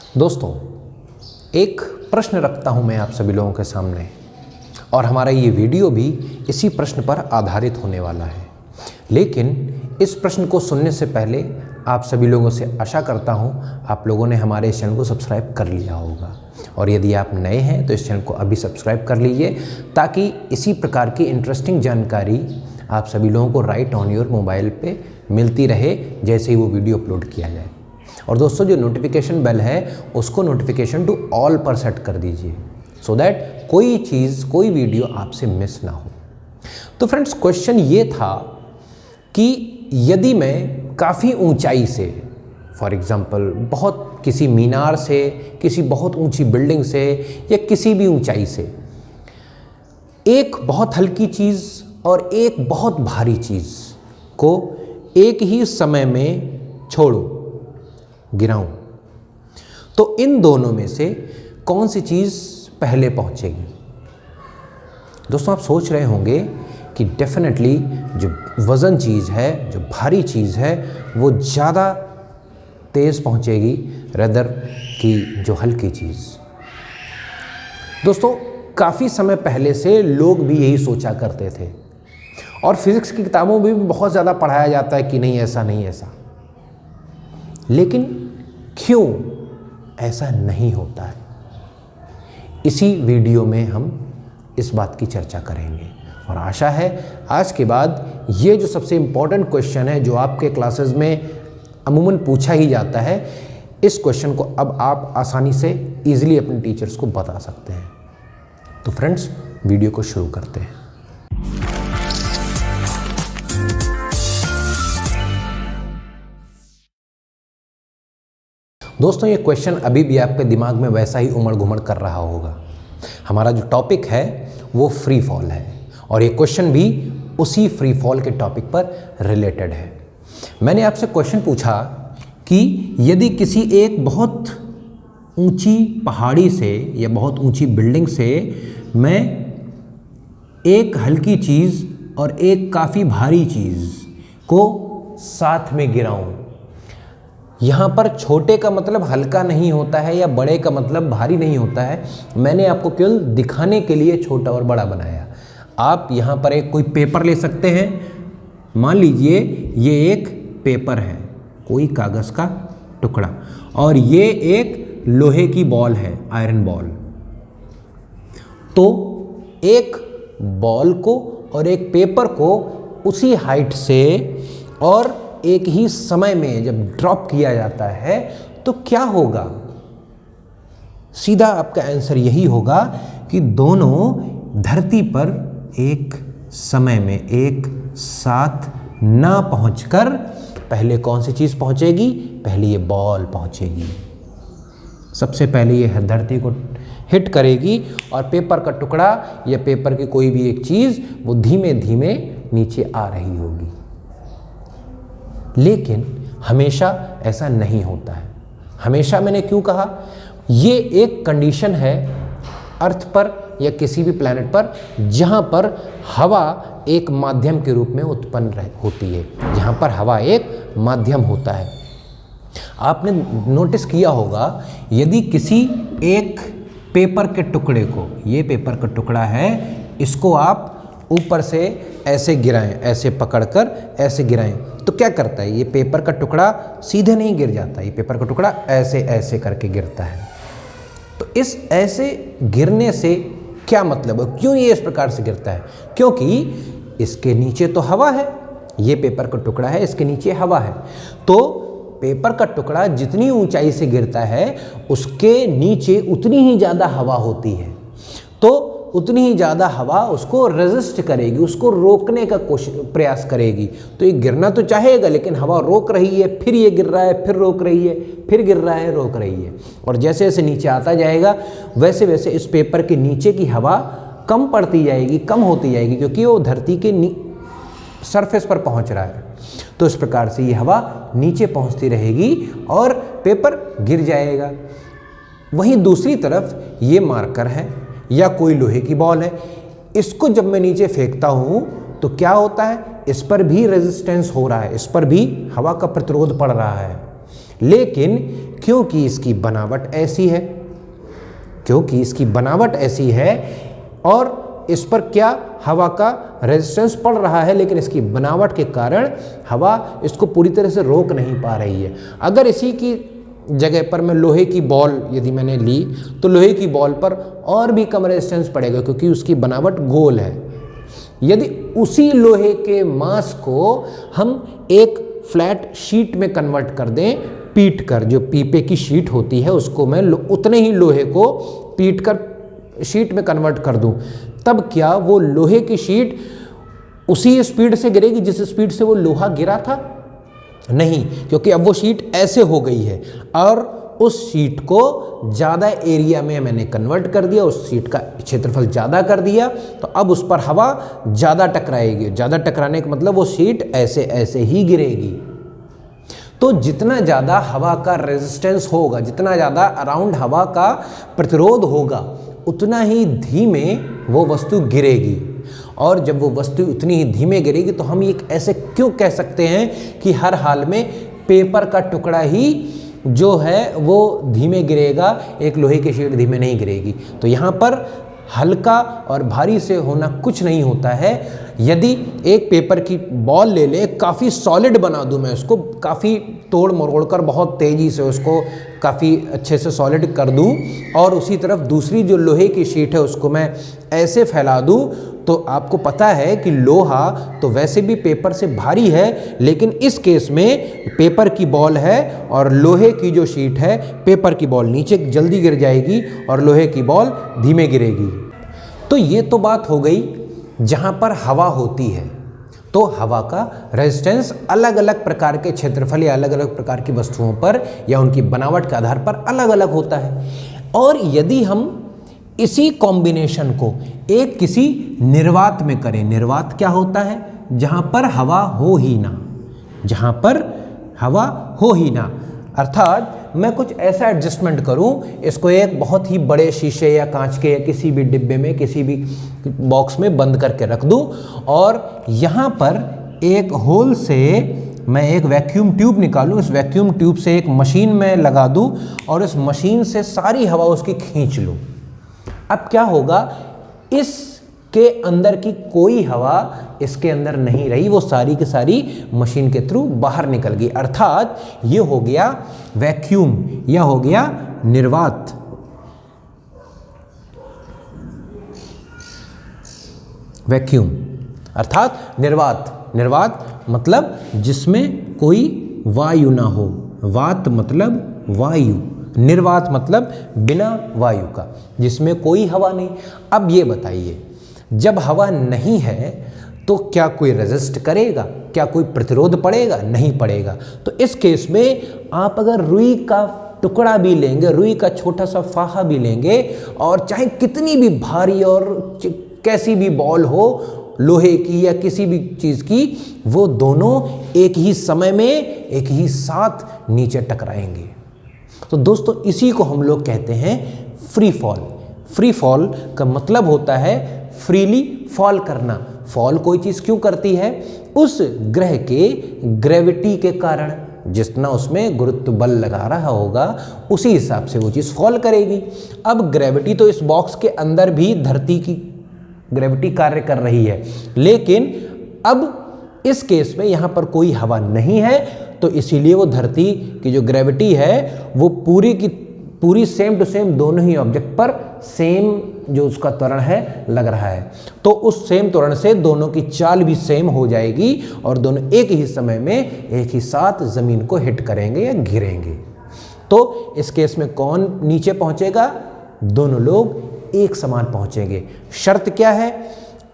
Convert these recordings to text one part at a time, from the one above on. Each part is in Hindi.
दोस्तों, एक प्रश्न रखता हूं मैं आप सभी लोगों के सामने और हमारा ये वीडियो भी इसी प्रश्न पर आधारित होने वाला है। लेकिन इस प्रश्न को सुनने से पहले आप सभी लोगों से आशा करता हूं आप लोगों ने हमारे इस चैनल को सब्सक्राइब कर लिया होगा, और यदि आप नए हैं तो इस चैनल को अभी सब्सक्राइब कर लीजिए ताकि इसी प्रकार की इंटरेस्टिंग जानकारी आप सभी लोगों को राइट ऑन योर मोबाइल पे मिलती रहे जैसे ही वो वीडियो अपलोड किया जाए। और दोस्तों, जो नोटिफिकेशन बेल है उसको नोटिफिकेशन टू ऑल पर सेट कर दीजिए सो दैट कोई चीज़, कोई वीडियो आपसे मिस ना हो। तो फ्रेंड्स, क्वेश्चन ये था कि यदि मैं काफ़ी ऊंचाई से, फॉर एग्जांपल बहुत किसी मीनार से, किसी बहुत ऊंची बिल्डिंग से या किसी भी ऊंचाई से एक बहुत हल्की चीज़ और एक बहुत भारी चीज़ को एक ही समय में छोड़ूं, गिराऊं, तो इन दोनों में से कौन सी चीज़ पहले पहुंचेगी? दोस्तों, आप सोच रहे होंगे कि डेफिनेटली जो वज़न चीज़ है, जो भारी चीज़ है, वो ज़्यादा तेज़ पहुंचेगी रेदर कि जो हल्की चीज़। दोस्तों, काफ़ी समय पहले से लोग भी यही सोचा करते थे और फिज़िक्स की किताबों में भी बहुत ज़्यादा पढ़ाया जाता है कि नहीं ऐसा नहीं ऐसा। लेकिन क्यों ऐसा नहीं होता है, इसी वीडियो में हम इस बात की चर्चा करेंगे। और आशा है आज के बाद ये जो सबसे इम्पॉर्टेंट क्वेश्चन है, जो आपके क्लासेस में अमूमन पूछा ही जाता है, इस क्वेश्चन को अब आप आसानी से ईजिली अपने टीचर्स को बता सकते हैं। तो फ्रेंड्स, वीडियो को शुरू करते हैं। दोस्तों, ये क्वेश्चन अभी भी आपके दिमाग में वैसा ही उमड़ घुमड़ कर रहा होगा। हमारा जो टॉपिक है वो फ्री फॉल है और ये क्वेश्चन भी उसी फ्री फॉल के टॉपिक पर रिलेटेड है। मैंने आपसे क्वेश्चन पूछा कि यदि किसी एक बहुत ऊंची पहाड़ी से या बहुत ऊंची बिल्डिंग से मैं एक हल्की चीज़ और एक काफ़ी भारी चीज़ को साथ में गिराऊं। यहाँ पर छोटे का मतलब हल्का नहीं होता है या बड़े का मतलब भारी नहीं होता है। मैंने आपको केवल दिखाने के लिए छोटा और बड़ा बनाया। आप यहाँ पर एक कोई पेपर ले सकते हैं। मान लीजिए ये एक पेपर है, कोई कागज़ का टुकड़ा, और ये एक लोहे की बॉल है, आयरन बॉल। तो एक बॉल को और एक पेपर को उसी हाइट से और एक ही समय में जब ड्रॉप किया जाता है तो क्या होगा? सीधा आपका आंसर यही होगा कि दोनों धरती पर एक समय में एक साथ ना पहुंचकर पहले कौन सी चीज़ पहुंचेगी? पहले ये बॉल पहुंचेगी। सबसे पहले ये धरती को हिट करेगी और पेपर का टुकड़ा या पेपर की कोई भी एक चीज़ वो धीमे धीमे नीचे आ रही होगी। लेकिन हमेशा ऐसा नहीं होता है। हमेशा मैंने क्यों कहा? ये एक कंडीशन है अर्थ पर या किसी भी प्लैनेट पर जहाँ पर हवा एक माध्यम के रूप में उत्पन्न होती है, जहाँ पर हवा एक माध्यम होता है। आपने नोटिस किया होगा, यदि किसी एक पेपर के टुकड़े को, ये पेपर का टुकड़ा है, इसको आप ऊपर से ऐसे गिराएं, ऐसे पकड़कर ऐसे गिराएं, तो क्या करता है? ये पेपर का टुकड़ा सीधे नहीं गिर जाता, ये पेपर का टुकड़ा ऐसे ऐसे करके गिरता है। तो इस ऐसे गिरने से क्या मतलब है? क्यों ये इस प्रकार से गिरता है? क्योंकि इसके नीचे तो हवा है, ये पेपर का टुकड़ा है, इसके नीचे हवा है। तो पेपर का टुकड़ा जितनी ऊंचाई से गिरता है उसके नीचे उतनी ही ज़्यादा हवा होती है, तो उतनी ही ज़्यादा हवा उसको रेजिस्ट करेगी, उसको रोकने का प्रयास करेगी। तो ये गिरना तो चाहेगा लेकिन हवा रोक रही है, फिर ये गिर रहा है, फिर रोक रही है, फिर गिर रहा है, रोक रही है। और जैसे जैसे नीचे आता जाएगा वैसे वैसे इस पेपर के नीचे की हवा कम पड़ती जाएगी, कम होती जाएगी, क्योंकि वो धरती के सरफेस पर पहुंच रहा है। तो इस प्रकार से ये हवा नीचे पहुंचती रहेगी और पेपर गिर जाएगा। वहीं दूसरी तरफ ये मार्कर है या कोई लोहे की बॉल है, इसको जब मैं नीचे फेंकता हूँ तो क्या होता है? इस पर भी रेजिस्टेंस हो रहा है, इस पर भी हवा का प्रतिरोध पड़ रहा है। लेकिन क्योंकि इसकी बनावट ऐसी है, क्योंकि इसकी बनावट ऐसी है और इस पर क्या हवा का रेजिस्टेंस पड़ रहा है, लेकिन इसकी बनावट के कारण हवा इसको पूरी तरह से रोक नहीं पा रही है। अगर इसी की जगह पर मैं लोहे की बॉल यदि मैंने ली तो लोहे की बॉल पर और भी कम रेजिस्टेंस पड़ेगा क्योंकि उसकी बनावट गोल है। यदि उसी लोहे के मास को हम एक फ्लैट शीट में कन्वर्ट कर दें, पीट कर, जो पीपे की शीट होती है उसको मैं उतने ही लोहे को पीट कर शीट में कन्वर्ट कर दूं, तब क्या वो लोहे की शीट उसी स्पीड से गिरेगी जिस स्पीड से वो लोहा गिरा था? नहीं, क्योंकि अब वो शीट ऐसे हो गई है और उस शीट को ज़्यादा एरिया में मैंने कन्वर्ट कर दिया, उस शीट का क्षेत्रफल ज़्यादा कर दिया, तो अब उस पर हवा ज़्यादा टकराएगी। ज़्यादा टकराने का मतलब वो शीट ऐसे ऐसे ही गिरेगी। तो जितना ज़्यादा हवा का रेजिस्टेंस होगा, जितना ज़्यादा अराउंड हवा का प्रतिरोध होगा, उतना ही धीमे वो वस्तु गिरेगी। और जब वो वस्तु उतनी ही धीमे गिरेगी तो हम एक ऐसे क्यों कह सकते हैं कि हर हाल में पेपर का टुकड़ा ही जो है वो धीमे गिरेगा, एक लोहे की शीट धीमे नहीं गिरेगी। तो यहाँ पर हल्का और भारी से होना कुछ नहीं होता है। यदि एक पेपर की बॉल ले ले, काफ़ी सॉलिड बना दूं मैं उसको, काफ़ी तोड़ मरोड़ कर बहुत तेज़ी से उसको काफ़ी अच्छे से सॉलिड कर दूं और उसी तरफ दूसरी जो लोहे की शीट है उसको मैं ऐसे फैला दूं, तो आपको पता है कि लोहा तो वैसे भी पेपर से भारी है, लेकिन इस केस में पेपर की बॉल है और लोहे की जो शीट है, पेपर की बॉल नीचे जल्दी गिर जाएगी और लोहे की बॉल धीमे गिरेगी। तो ये तो बात हो गई जहाँ पर हवा होती है। तो हवा का रेजिस्टेंस अलग अलग प्रकार के क्षेत्रफल या अलग अलग प्रकार की वस्तुओं पर या उनकी बनावट के आधार पर अलग अलग होता है। और यदि हम इसी कॉम्बिनेशन को एक किसी निर्वात में करें, निर्वात क्या होता है? जहाँ पर हवा हो ही ना, जहाँ पर हवा हो ही ना, अर्थात मैं कुछ ऐसा एडजस्टमेंट करूं, इसको एक बहुत ही बड़े शीशे या कांच के या किसी भी डिब्बे में, किसी भी बॉक्स में बंद करके रख दूं और यहाँ पर एक होल से मैं एक वैक्यूम ट्यूब निकालूं, इस वैक्यूम ट्यूब से एक मशीन में लगा दूं और इस मशीन से सारी हवा उसकी खींच लूं। अब क्या होगा, इसके अंदर की कोई हवा इसके अंदर नहीं रही, वो सारी की सारी मशीन के थ्रू बाहर निकल गई। अर्थात ये हो गया वैक्यूम या हो गया निर्वात। वैक्यूम अर्थात निर्वात। निर्वात मतलब जिसमें कोई वायु ना हो, वात मतलब वायु, निर्वात मतलब बिना वायु का, जिसमें कोई हवा नहीं। अब ये बताइए, जब हवा नहीं है तो क्या कोई रेजिस्ट करेगा? क्या कोई प्रतिरोध पड़ेगा? नहीं पड़ेगा। तो इस केस में आप अगर रुई का टुकड़ा भी लेंगे, रुई का छोटा सा फाहा भी लेंगे और चाहे कितनी भी भारी और कैसी भी बॉल हो, लोहे की या किसी भी चीज़ की, वो दोनों एक ही समय में एक ही साथ नीचे टकराएंगे। तो दोस्तों इसी को हम लोग कहते हैं फ्री फॉल। फ्री फॉल का मतलब होता है फ्रीली फॉल करना। फॉल कोई चीज़ क्यों करती है? उस ग्रह के ग्रेविटी के कारण, जितना उसमें गुरुत्व बल लगा रहा होगा उसी हिसाब से वो चीज़ फॉल करेगी। अब ग्रेविटी तो इस बॉक्स के अंदर भी धरती की ग्रेविटी कार्य कर रही है, लेकिन अब इस केस में यहाँ पर कोई हवा नहीं है, तो इसीलिए वो धरती की जो ग्रेविटी है वो पूरी की पूरी सेम टू सेम दोनों ही ऑब्जेक्ट पर सेम जो उसका त्वरण है लग रहा है। तो उस सेम त्वरण से दोनों की चाल भी सेम हो जाएगी और दोनों एक ही समय में एक ही साथ ज़मीन को हिट करेंगे या गिरेंगे। तो इस केस में कौन नीचे पहुंचेगा? दोनों लोग एक समान पहुंचेंगे। शर्त क्या है?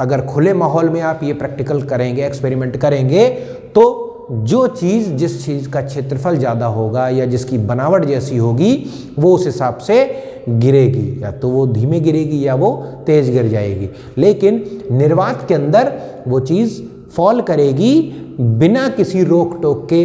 अगर खुले माहौल में आप ये प्रैक्टिकल करेंगे, एक्सपेरिमेंट करेंगे, तो जो चीज़ जिस चीज़ का क्षेत्रफल ज़्यादा होगा या जिसकी बनावट जैसी होगी वो उस हिसाब से गिरेगी, या तो वो धीमे गिरेगी या वो तेज़ गिर जाएगी। लेकिन निर्वात के अंदर वो चीज़ फॉल करेगी बिना किसी रोक टोक के,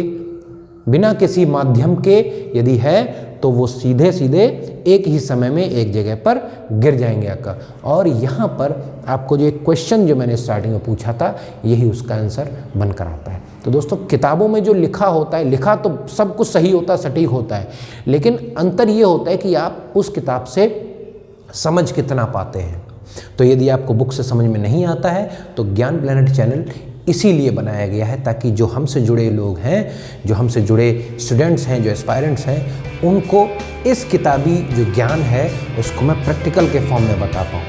बिना किसी माध्यम के यदि है तो वो सीधे सीधे एक ही समय में एक जगह पर गिर जाएंगे आकर। और यहाँ पर आपको जो एक क्वेश्चन जो मैंने स्टार्टिंग में पूछा था, यही उसका आंसर बनकर आता है। तो दोस्तों, किताबों में जो लिखा होता है, लिखा तो सब कुछ सही होता है, सटीक होता है, लेकिन अंतर ये होता है कि आप उस किताब से समझ कितना पाते हैं। तो यदि आपको बुक से समझ में नहीं आता है तो ज्ञान प्लैनेट चैनल इसीलिए बनाया गया है, ताकि जो हमसे जुड़े लोग हैं, जो हमसे जुड़े स्टूडेंट्स हैं, जो एस्पायरेंट्स हैं, उनको इस किताबी जो ज्ञान है उसको मैं प्रैक्टिकल के फॉर्म में बता पाऊँ।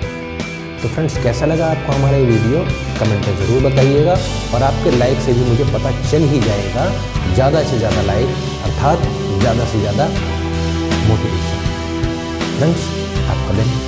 तो फ्रेंड्स, कैसा लगा आपको हमारा ये वीडियो, कमेंट में ज़रूर बताइएगा। और आपके लाइक से भी मुझे पता चल ही जाएगा, ज़्यादा से ज़्यादा लाइक अर्थात ज़्यादा से ज़्यादा मोटिवेशन। फ्रेंड्स, आपका दिन